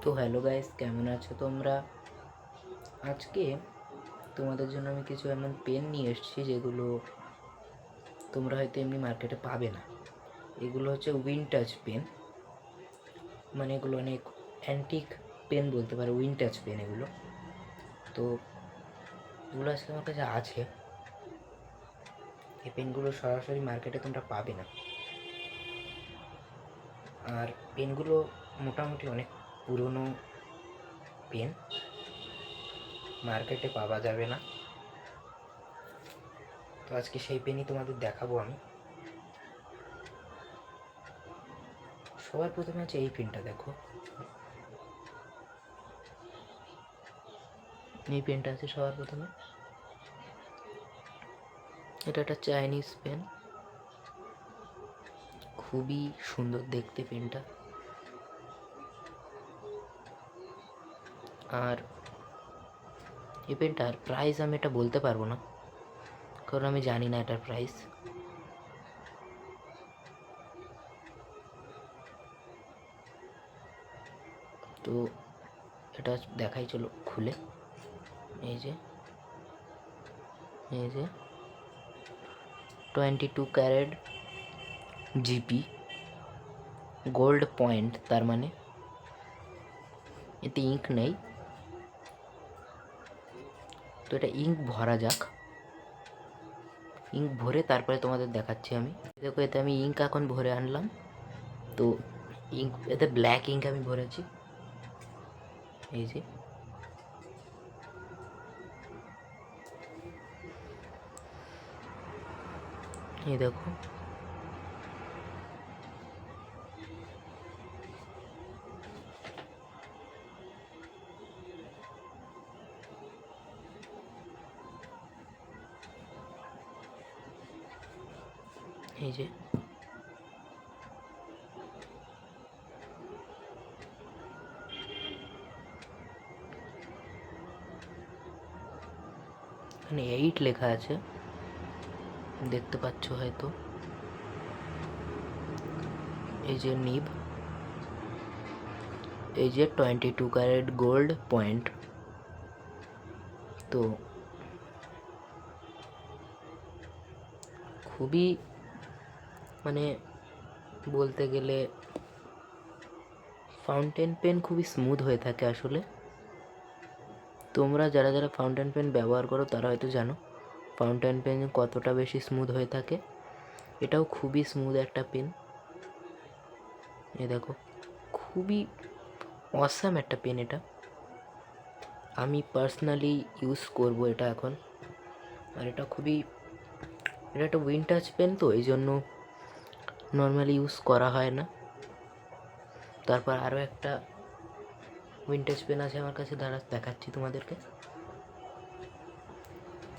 তো hello guys, কেমন আছো তোমরা? আজকে তোমাদের জন্য আমি কিছু এমন পেন নিয়ে এসেছি যেগুলো তোমরা হয়তো এমনি মার্কেটে পাবে না। এগুলো হচ্ছে উইনটাচ পেন, মানে এগুলো অনেক অ্যান্টিক পেন বলতে পারো, উইনটাচ পেন এগুলো। তো এগুলো আজকে আমার কাছে আছে। এই পেনগুলো সরাসরি মার্কেটে তোমরা পাবে না। আর পেনগুলো মোটামুটি অনেক পুরনো পেন, মার্কেটে পাওয়া যাবে না। তো আজকে সেই পেনই তোমাদের দেখাবো আমি। সবার প্রথমে হচ্ছে এই পেনটা দেখো। এই পেনটা আছে সবার প্রথমে। এটা একটা চাইনিজ পেন, খুবই সুন্দর দেখতে পেনটা। আর এই পেনটার প্রাইস আমি এটা বলতে পারবো না, কারণ আমি জানি না এটার প্রাইস। তো এটা দেখাই, চলো খুলে। এই যে 22 ক্যারেট জিপি গোল্ড পয়েন্ট, তার মানে এতে ইঙ্ক নেই। তো এটা ইঙ্ক ভরা যাক, ইঙ্ক ভরে তারপরে তোমাদের দেখাচ্ছি আমি। দেখো, এতে আমি ইঙ্ক এখন ভরে আনলাম। তো ইঙ্ক, এতে ব্ল্যাক ইঙ্ক আমি ভরেছি। এই যে এই দেখো, এই যে এখানে 8 লেখা আছে, দেখতে পাচ্ছ হয়তো। এই যে নিব, এই যে 22 ক্যারেট গোল্ড পয়েন্ট। তো খুবই, মানে বলতে গেলে ফাউন্টেন পেন খুবই স্মুথ হয়ে থাকে আসলে। তোমরা যারা যারা ফাউন্টেন পেন ব্যবহার করো তারা হয়তো জানো ফাউন্টেন পেন কতটা বেশি স্মুথ হয়ে থাকে। এটাও খুবই স্মুথ একটা পেন। এই দেখো, খুবই অসাম একটা পেন এটা। আমি পার্সোনালি ইউজ করব এটা এখন। আর এটা একটা উইনটাচ পেন, তো এই জন্য নর্মালি ইউজ করা হয় না। তারপর আরও একটা উইনটেজ পেন আছে আমার কাছে, দাঁড়া দেখাচ্ছি তোমাদেরকে।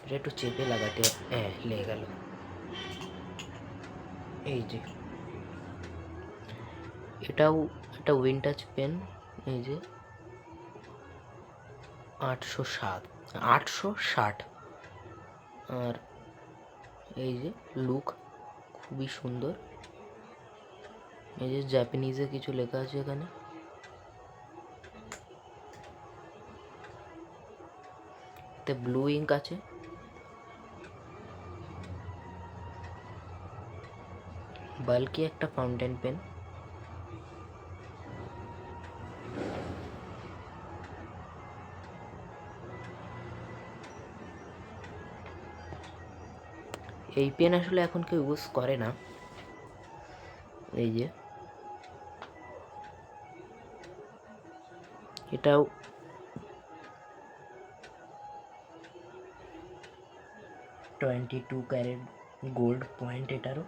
এটা একটু চেপে লাগাতে, হ্যাঁ লেগে গেল। এই যে এটাও একটা উইনটাচ পেন। এই যে 860। আর এই যে লুক খুবই সুন্দর। এই যে জাপানিজে কিছু লেখা আছে এখানে। এতে ব্লু ইঙ্ক আছে। বাল্কি একটা ফাউন্টেন পেন। এই পেন আসলে এখন কেউ ইউজ করে না। এই যে এটাও 22 ক্যারেট গোল্ড পয়েন্ট এটারও।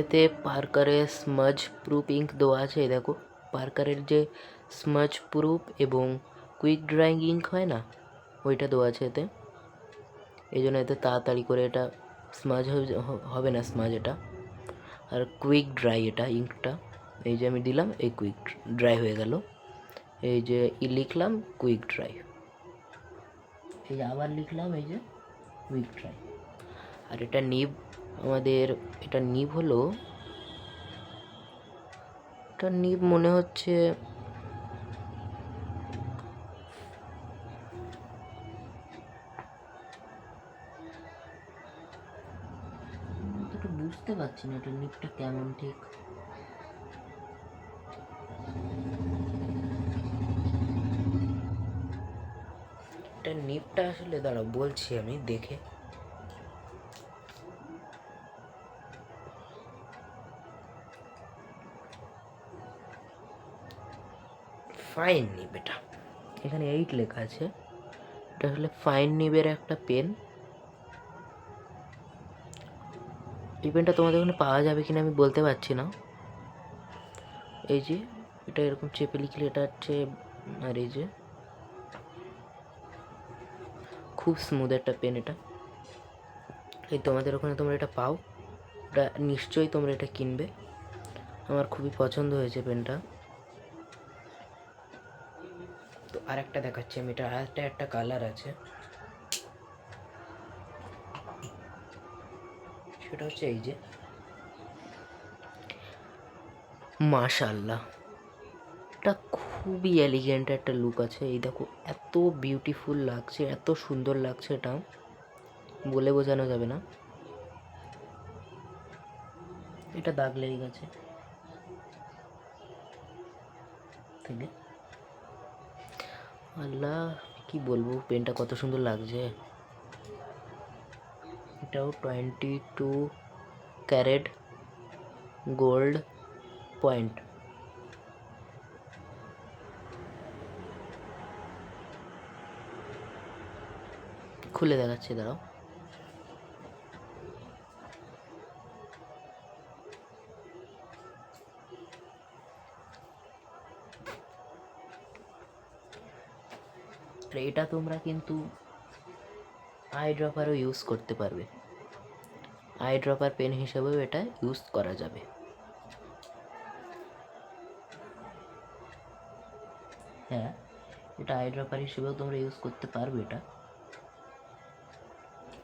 এতে পার্কারের স্মাজ প্রুফ ইঙ্ক দেওয়া আছে। এই দেখো, পার্কারের যে স্মাজ প্রুফ এবং কুইক ড্রাইং ইঙ্ক হয় না, ওইটা দেওয়া আছে এতে। এই জন্য এতে তাড়াতাড়ি করে এটা স্মাজ হবে না স্মাজ এটা। আর কুইক ড্রাই এটা ইঙ্কটা, এই যে আমি দিলাম এই কুইক ড্রাই হয়ে গেল, এই যে লিখলাম কুইক ড্রাই, এই যে আবার লিখলাম এই যে কুইক ড্রাই। আর এটা নিব আমাদের, এটা নিব হলো, এটা নিব মনে হচ্ছে একটু বুঝতে পারছি না এটা নিবটা কেমন ঠিক। এটা নিবটা আসলে দাঁড়াও বলছি আমি দেখে। ফাইন নিব এটা, এখানে 8 লেখা আছে। এটা আসলে ফাইন নিবের একটা পেন। এই পেনটা তোমাদের ওখানে পাওয়া যাবে কিনা আমি বলতে পারছি না। এই যে এটা এরকম চেপে লিখলে এটা হচ্ছে, আর এই যে খুব স্মুথ একটা পেন এটা। এই তোমাদের ওখানে তোমরা এটা পাও, এটা নিশ্চয়ই তোমরা এটা কিনবে। আমার খুবই পছন্দ হয়েছে পেনটা। তো আর একটা দেখাচ্ছি আমি, এটা আর একটা কালার আছে, সেটা হচ্ছে এই যে মাশাআল্লাহ, এটা খুবই এলিগেন্ট একটা লুক আছে। এই দেখো এত বিউটিফুল লাগছে, এত সুন্দর লাগছে, এটা বলে বোঝানো যাবে না। এটা দাগ লেগে গেছে থেকে, আল্লাহ কি বলবো পেনটা কত সুন্দর লাগছে। এটাও 22 ক্যারেট গোল্ড পয়েন্ট। খুলে দেখাচ্ছি দাঁড়াও। এটা তোমরা কিন্তু আই ড্রপারও ইউজ করতে পারবে, আই ড্রপার পেন হিসেবেও এটা ইউজ করা যাবে। হ্যাঁ, এটা আই ড্রপার হিসেবেও তোমরা ইউজ করতে পারবে। এটা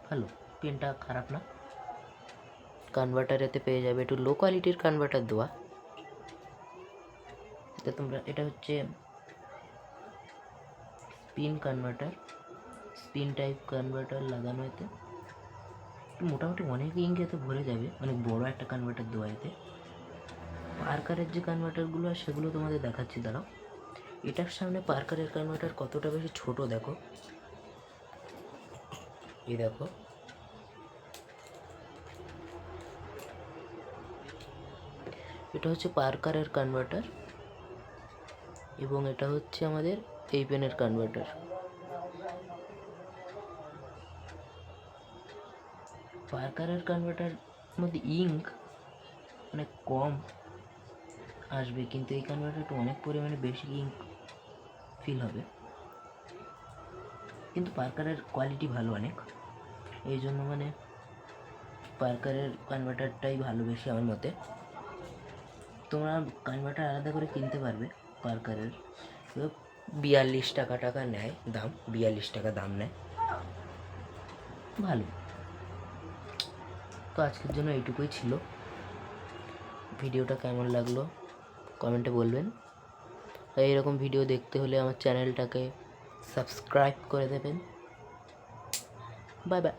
ভালো, পেনটা খারাপ না। কনভার্টার এতে পেয়ে যাবে, একটু লো কোয়ালিটির কনভার্টার দেওয়া। এটা তোমরা, এটা হচ্ছে spin converter, spin type converter লাগানো এতে। মোটামুটি অনেক ইঙ্ক এতে ভরে যাবে, অনেক বড় একটা কনভার্টার দেওয়া এতে। পার্কারের যে কনভার্টারগুলো আছে সেগুলো তোমাদের দেখাচ্ছি দাঁড়াও। এটার সামনে পার্কারের কনভার্টার কতটা বেশি ছোট দেখো, এই দেখো। এটা হচ্ছে পার্কারের কনভার্টার এবং এটা হচ্ছে আমাদের এই পেনের কনভার্টার। পার্কারের কনভার্টার মধ্যে ইঙ্ক অনেক কম আসবে, কিন্তু এই কনভার্টারটা অনেক পরিমাণে বেশি ইঙ্ক ফিল হবে। কিন্তু পার্কারের কোয়ালিটি ভালো অনেক, এই জন্য মানে পার্কারের কনভার্টারটাই ভালো বেশি আমার মতে। তোমরা কনভার্টার আলাদা করে কিনতে পারবে পার্কারের, 42 টাকা নেয় দাম, 42 টাকা দাম নেয়, ভালো। তো আজকের জন্য এইটুকুই ছিল। ভিডিওটা কেমন লাগলো কমেন্টে বলবেন। আর এইরকম ভিডিও দেখতে হলে আমার চ্যানেলটাকে সাবস্ক্রাইব করে দেবেন। Bye bye.